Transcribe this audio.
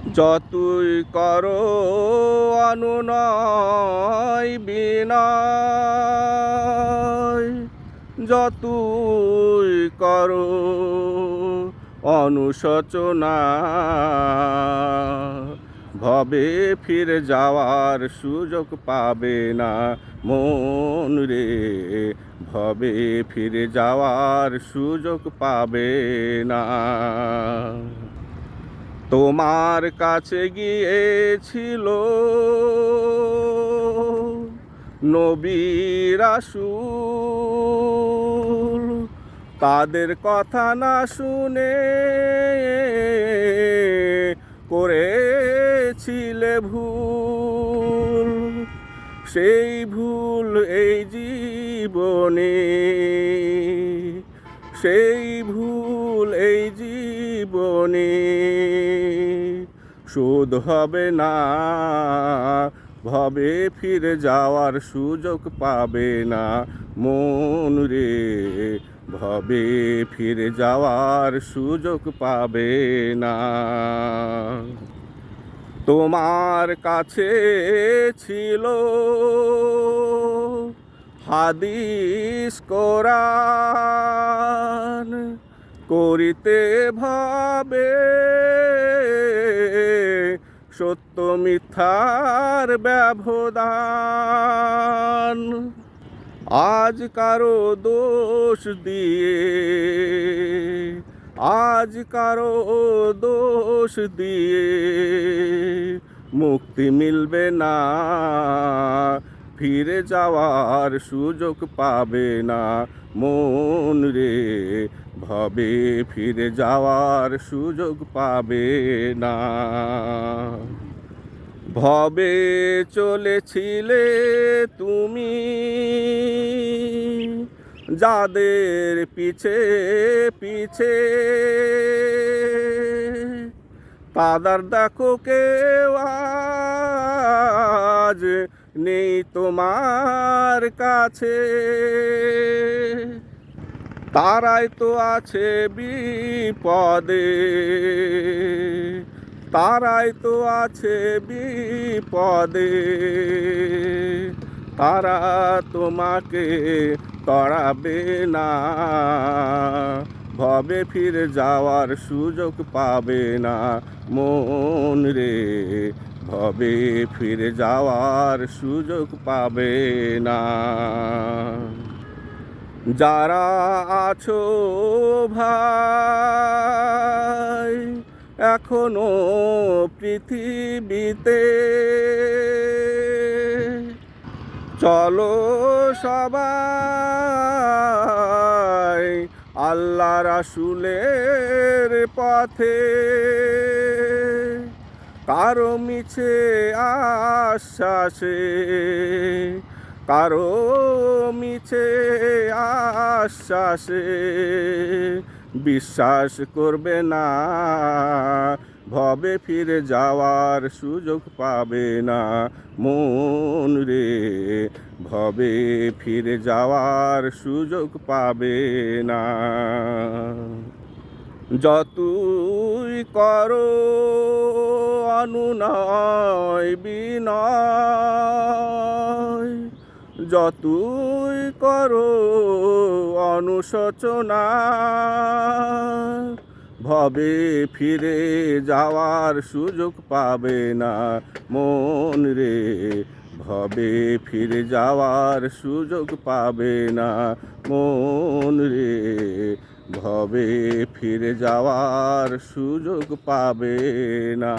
যতই করো অনুনয় বিনয়, যতই করো অনুশোচনা, ভবে ফিরে যাওয়ার সুযোগ পাবে না মন রে, ভবে ফিরে যাওয়ার সুযোগ পাবে না। তোমার কাছে গিয়েছিল নবী রাসূল, তাদের কথা না শুনে করেছিলে ভুল, সেই ভুল এই জীবনে, সেই ভুল এই জীবনে শোধ হবে না, ভবে ফিরে যাওয়ার সুযোগ পাবে না মন রে, ভবে ফিরে যাওয়ার সুযোগ পাবে না। তোমার কাছে ছিল হাদিস কোরআন, করিতে ভাবে সত্য মিথ্যার ব্যবধান। আজ কারো দোষ দিয়ে, আজ কারো দোষ দিয়ে মুক্তি মিলবে না, ফিরে যাওয়ার সুযোগ পাবে না মন রে, ভবে ফিরে যাওয়ার সুযোগ পাবে না। ভবে চলেছিলে তুমি যাদের পিছে পিছে, তাদের দেখো কেউ আজ নেই তোমার কাছে, তারাই তো আছে বিপদে, তারাই তো আছে বিপদে, তারা তোমাকে তড়াবে না, ভবে ফিরে যাওয়ার সুযোগ পাবে না মন রে, ভবে ফিরে যাওয়ার সুযোগ পাবে না। যারা আছো ভাই এখনো পৃথিবীতে, চলো সবাই আল্লাহ রাসূলের পথে, কারো মিছে আশ্বাসে, কারো মিছে আশ্বাসে বিশ্বাস করবে না, ভবে ফিরে যাওয়ার সুযোগ পাবে না মন রে, ভবে ফিরে যাওয়ার সুযোগ পাবে না। যতই করো অনুনয় বিনয়, যতই করো অনুশোচনা, ভবে ফিরে যাওয়ার সুযোগ পাবে না মন রে, ভবে ফিরে যাওয়ার সুযোগ পাবে না মন রে, ভবে ফিরে যাওয়ার সুযোগ পাবে না।